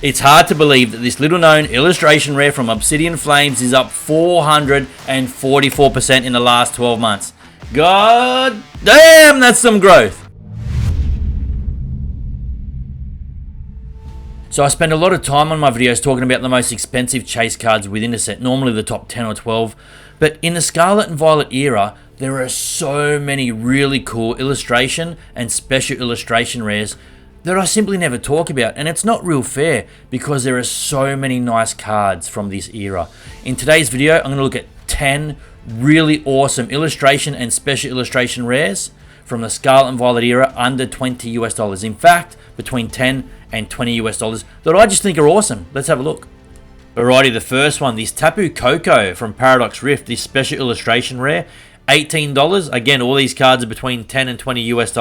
It's hard to believe that this little known illustration rare from Obsidian Flames is up 444% in the last 12 months. God damn, that's some growth. So I spend a lot of time on my videos talking about the most expensive chase cards within a set, normally the top 10 or 12. But in the Scarlet and Violet era, there are so many really cool illustration and special illustration rares that I simply never talk about. And it's not real fair because there are so many nice cards from this era. In today's video, I'm going to look at 10 really awesome illustration and special illustration rares from the Scarlet and Violet era under $20 US. In fact, between 10 and $20 US that I just think are awesome. Let's have a look. Alrighty, the first one, this Tapu Koko from Paradox Rift, this special illustration rare, $18. Again, all these cards are between 10 and $20 US.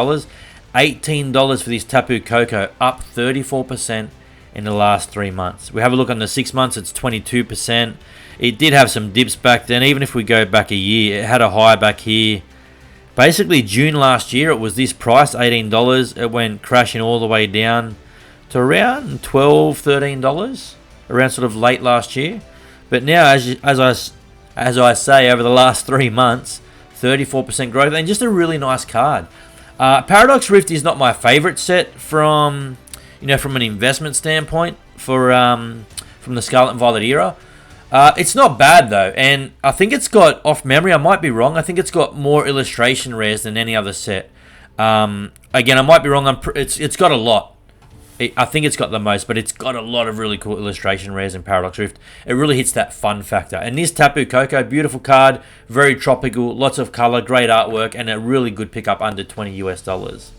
$18 for this Tapu Koko, up 34% in the last 3 months. We have a look on the 6 months, it's 22%. It did have some dips back then. Even if we go back a year, it had a high back here. Basically, June last year, it was this price, $18. It went crashing all the way down to around $12, $13, around sort of late last year. But now, as I say, over the last 3 months, 34% growth, and just a really nice card. Paradox Rift is not my favorite set from an investment standpoint from the Scarlet and Violet era. It's not bad though, and I think it's got, off memory, I might be wrong, I think it's got more illustration rares than any other set. Again, I might be wrong. It's got a lot. I think it's got the most, but it's got a lot of really cool illustration rares in Paradox Rift. It really hits that fun factor. And this Tapu Koko, beautiful card, very tropical, lots of color, great artwork, and a really good pickup under $20 US.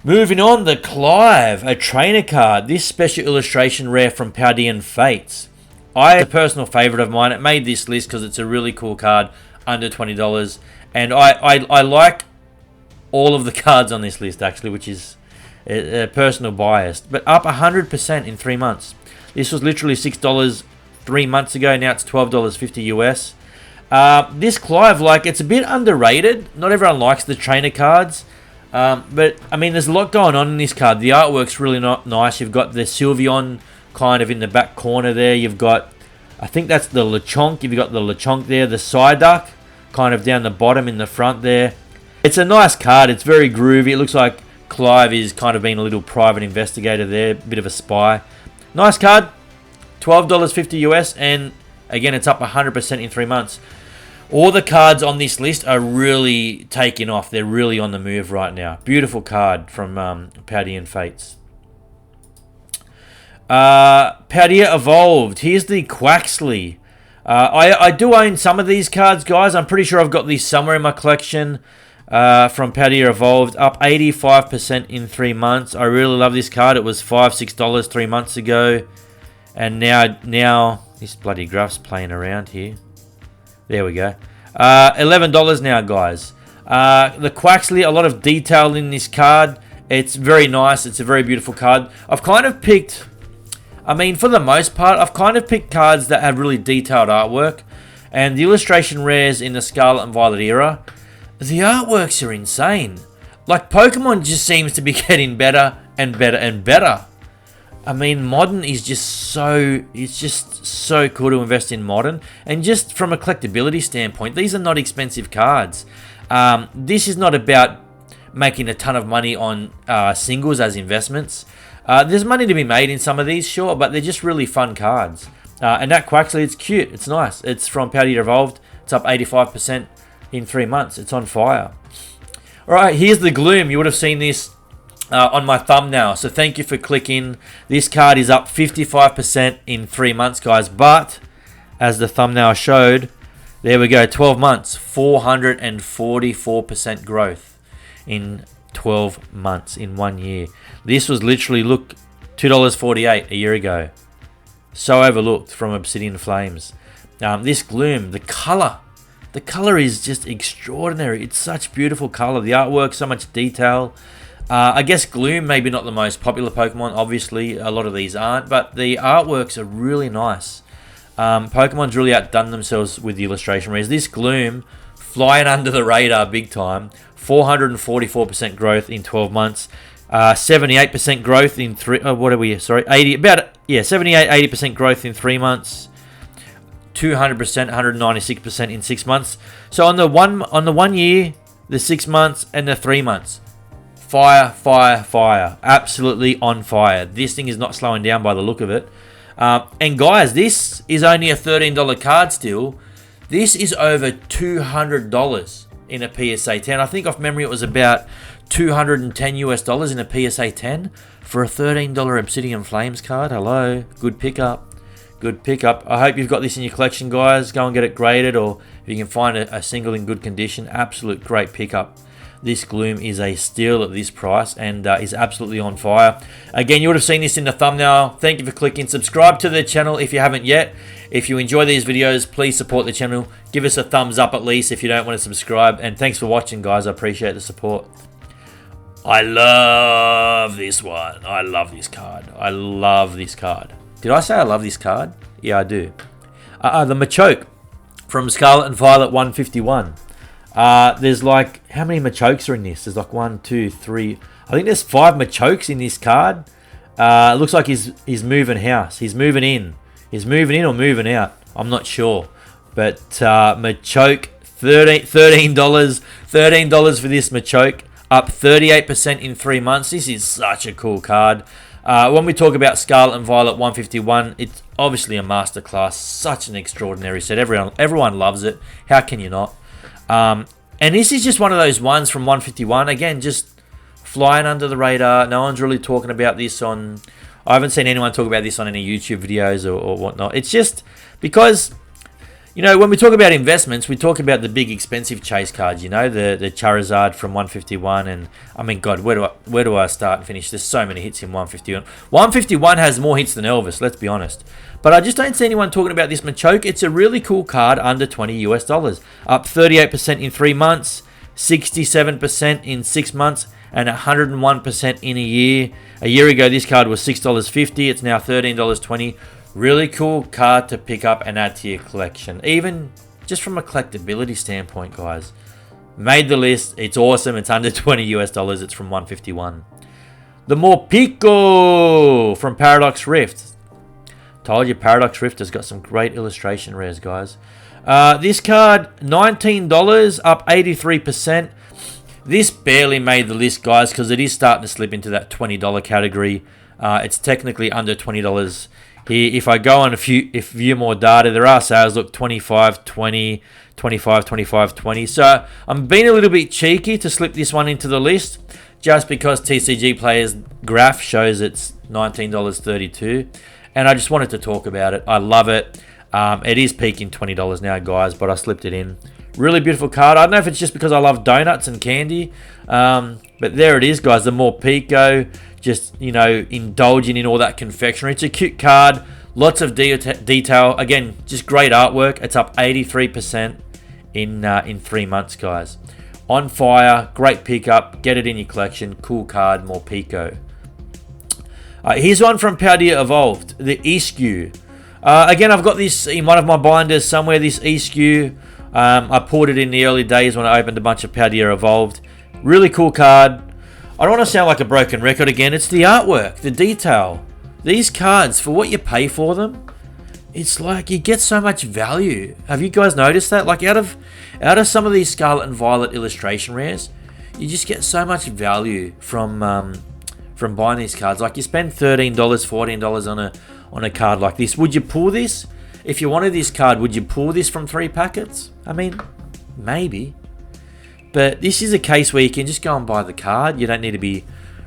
Moving on, the Clive, a trainer card. This special illustration rare from Paldean Fates. It's a personal favorite of mine. It made this list because it's a really cool card under $20. And I like all of the cards on this list, actually, which is personal bias, but up 100% in 3 months. This was literally $6 3 months ago. Now it's $12.50 US. This Clive, it's a bit underrated. Not everyone likes the trainer cards, but I mean, there's a lot going on in this card. The artwork's really not nice. You've got the Sylveon kind of in the back corner there. You've got, I think that's the Lechonk. You've got the Lechonk there. The Psyduck kind of down the bottom in the front there. It's a nice card. It's very groovy. It looks like Clive is kind of being a little private investigator there, a bit of a spy. Nice card, $12.50 US, and again, it's up 100% in 3 months. All the cards on this list are really taking off. They're really on the move right now. Beautiful card from Paldean Fates. Paldea Evolved. Here's the Quaxley. I do own some of these cards, guys. I'm pretty sure I've got these somewhere in my collection. From Paldea Evolved, up 85% in 3 months. I really love this card. It was $5, $6 3 months ago, and now this bloody graph's playing around here. There we go. $11 now, guys. The Quaxley, a lot of detail in this card. It's very nice. It's a very beautiful card. I've kind of picked, for the most part, I've kind of picked cards that have really detailed artwork, and the illustration rares in the Scarlet and Violet era, the artworks are insane. Pokemon just seems to be getting better and better and better. Modern is just so cool to invest in Modern. And just from a collectability standpoint, these are not expensive cards. This is not about making a ton of money on singles as investments. There's money to be made in some of these, sure, but they're just really fun cards. And that Quaxley, it's cute, it's nice. It's from Paldea Evolved. It's up 85%. In 3 months. It's on fire. Alright, here's the Gloom. You would have seen this on my thumbnail, so thank you for clicking. This card is up 55% in 3 months, guys, but as the thumbnail showed, there we go, 12 months, 444% growth in 12 months, in 1 year. This was literally, look, $2.48 a year ago. So overlooked from Obsidian Flames. This Gloom, the color is just extraordinary. It's such beautiful color. The artwork, so much detail. I guess Gloom, maybe not the most popular Pokemon. Obviously, a lot of these aren't. But the artworks are really nice. Pokemon's really outdone themselves with the illustration rares. This Gloom, flying under the radar big time. 444% growth in 12 months. 78% growth in three. What are we? Sorry, 78-80% growth in 3 months. 200%, 196% in 6 months. So on the 1 year, the 6 months, and the 3 months, fire, fire, fire, absolutely on fire. This thing is not slowing down by the look of it. And guys, this is only a $13 card still. This is over $200 in a PSA 10. I think off memory it was about $210 in a PSA 10 for a $13 Obsidian Flames card. Hello, good pickup. Good pickup. I hope you've got this in your collection, guys. Go and get it graded, or if you can find a single in good condition, absolute great pickup. This Gloom is a steal at this price and is absolutely on fire. Again, you would have seen this in the thumbnail. Thank you for clicking. Subscribe to the channel if you haven't yet. If you enjoy these videos, please support the channel. Give us a thumbs up at least if you don't want to subscribe. And thanks for watching, guys. I appreciate the support. I love this one. I love this card. I love this card. Did I say I love this card? Yeah, I do. The Machoke from Scarlet and Violet 151. There's like, how many Machokes are in this? There's like 1, 2, 3. I think there's 5 Machokes in this card. It looks like he's moving house. He's moving in. He's moving in or moving out. I'm not sure. But Machoke, $13. $13 for this Machoke. Up 38% in 3 months. This is such a cool card. When we talk about Scarlet and Violet 151, it's obviously a masterclass. Such an extraordinary set. Everyone loves it. How can you not? And this is just one of those ones from 151. Again, just flying under the radar. No one's really talking about this on... I haven't seen anyone talk about this on any YouTube videos or whatnot. It's just because... You know, when we talk about investments, we talk about the big expensive chase cards, you know, the Charizard from 151, and I mean, God, where do I start and finish? There's so many hits in 151. 151 has more hits than Elvis, let's be honest. But I just don't see anyone talking about this Machoke. It's a really cool card under $20 US. Up 38% in 3 months, 67% in 6 months, and 101% in a year. A year ago, this card was $6.50. It's now $13.20. Really cool card to pick up and add to your collection. Even just from a collectability standpoint, guys. Made the list. It's awesome. It's under $20 US. It's from 151. The Morpeko from Paradox Rift. Told you Paradox Rift has got some great illustration rares, guys. This card, $19, up 83%. This barely made the list, guys, because it is starting to slip into that $20 category. It's technically under $20 here. If I go on view more data, there are sales, look, 25, 20, 25, 25, 20. So I'm being a little bit cheeky to slip this one into the list just because TCG Player's graph shows it's $19.32. And I just wanted to talk about it. I love it. It is peaking $20 now, guys, but I slipped it in. Really beautiful card. I don't know if it's just because I love donuts and candy, but there it is, guys. The Morpeko, just, you know, indulging in all that confectionery. It's a cute card. Lots of detail. Again, just great artwork. It's up 83% in 3 months, guys. On fire. Great pickup. Get it in your collection. Cool card. Morpeko. Here's one from Paldea Evolved. The Eskew. Again, I've got this in one of my binders somewhere, this Eskew. I poured it in the early days when I opened a bunch of Paldea Evolved. Really cool card. I don't want to sound like a broken record again. It's the artwork, the detail. These cards, for what you pay for them, it's like you get so much value. Have you guys noticed that? Like out of some of these Scarlet and Violet illustration rares, you just get so much value from buying these cards. Like you spend $13, $14 on a card like this. Would you pull this? If you wanted this card, would you pull this from 3 packets? I mean, maybe. But this is a case where you can just go and buy the card. You don't need to be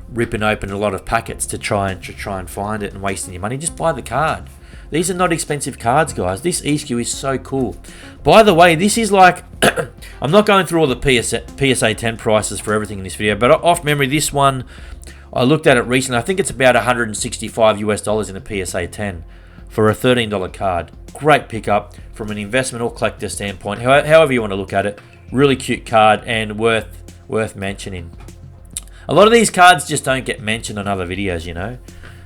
ripping open a lot of packets to try and find it and wasting your money. Just buy the card. These are not expensive cards, guys. This ESQ is so cool. By the way, this is like... I'm not going through all the PSA 10 prices for everything in this video, but off memory, this one, I looked at it recently. I think it's about $165 US in a PSA 10 for a $13 card. Great pickup from an investment or collector standpoint. However you want to look at it. Really cute card and worth mentioning. A lot of these cards just don't get mentioned on other videos, you know.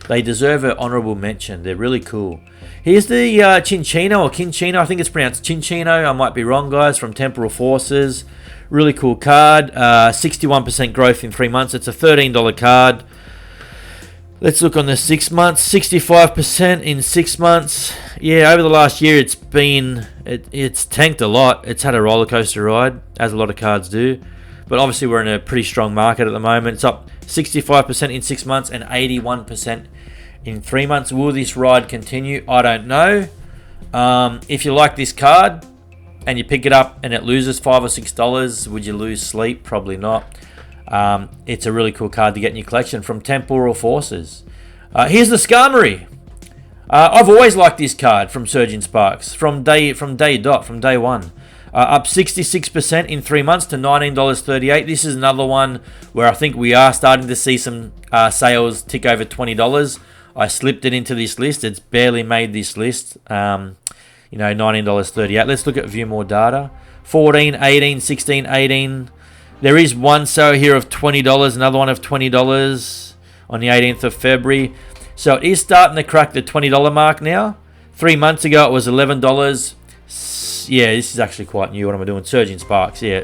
They deserve an honourable mention. They're really cool. Here's the Cinccino or Cinccino. I think it's pronounced Cinccino. I might be wrong, guys. From Temporal Forces. Really cool card. 61% growth in 3 months. It's a $13 card. Let's look on the 6 months. 65% in 6 months. Yeah, over the last year, it's tanked a lot. It's had a roller coaster ride, as a lot of cards do. But obviously, we're in a pretty strong market at the moment. It's up 65% in 6 months and 81% in 3 months. Will this ride continue? I don't know. If you like this card and you pick it up and it loses $5 or $6, would you lose sleep? Probably not. It's a really cool card to get in your collection from Temporal Forces. Here's the Skarmory. I've always liked this card from Surgeon Sparks from day one. Up 66% in 3 months to $19.38. This is another one where I think we are starting to see some sales tick over $20. I slipped it into this list. It's barely made this list. $19.38. Let's look at view more data. 14, 18, 16, 18. There is one sale here of $20, another one of $20 on the 18th of February. So it is starting to crack the $20 mark now. 3 months ago it was $11. Yeah, this is actually quite new. What am I doing? Surging Sparks. Yeah,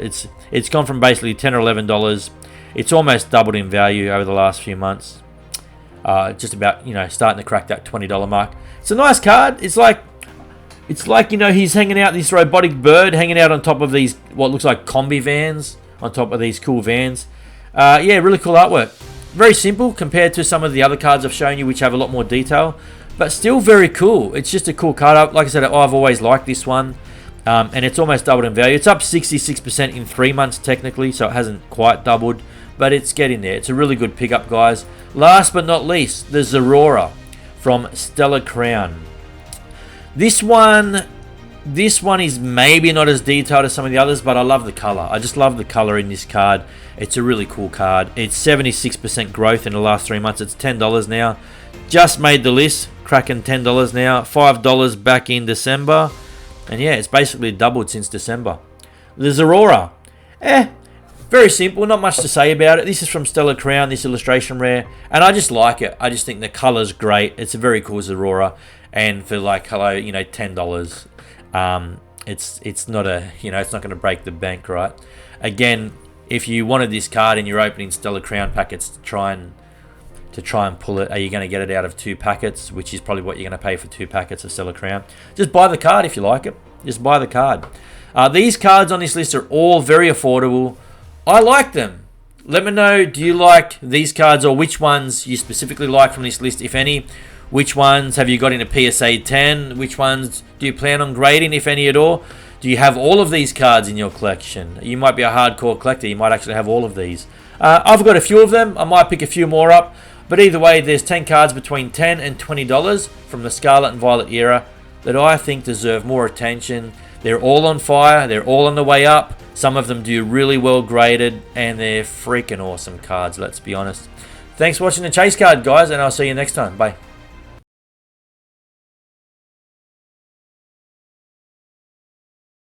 it's gone from basically $10 or $11. It's almost doubled in value over the last few months. Just about, starting to crack that $20 mark. It's a nice card. It's like he's hanging out, this robotic bird hanging out on top of these what looks like combi vans. On top of these cool vans. Yeah, really cool artwork. Very simple compared to some of the other cards I've shown you, which have a lot more detail, but still very cool. It's just a cool card. Like I said, I've always liked this one, and it's almost doubled in value. It's up 66% in 3 months technically, so it hasn't quite doubled, but it's getting there. It's a really good pickup, guys. Last but not least, the Zorora from Stellar Crown. This one is maybe not as detailed as some of the others, but I love the color. I just love the color in this card. It's a really cool card. It's 76% growth in the last 3 months. It's $10 now. Just made the list, cracking $10 now. $5 back in December. And yeah, it's basically doubled since December. The Zorora. Very simple. Not much to say about it. This is from Stellar Crown, this illustration rare. And I just like it. I just think the color's great. It's a very cool Zorora. And for $10. It's not it's not going to break the bank, right? Again, if you wanted this card and you're opening Stellar Crown packets to try and pull it, are you going to get it out of 2 packets, which is probably what you're going to pay for 2 packets of Stellar Crown? Just buy the card if you like it. Just buy the card. These cards on this list are all very affordable. I like them. Let me know, do you like these cards, or which ones you specifically like from this list, if any? Which ones have you got in a PSA 10? Which ones do you plan on grading, if any at all? Do you have all of these cards in your collection? You might be a hardcore collector. You might actually have all of these. I've got a few of them. I might pick a few more up. But either way, there's 10 cards between $10 and $20 from the Scarlet and Violet era that I think deserve more attention. They're all on fire. They're all on the way up. Some of them do really well graded, and they're freaking awesome cards, let's be honest. Thanks for watching the Chase Card, guys, and I'll see you next time. Bye.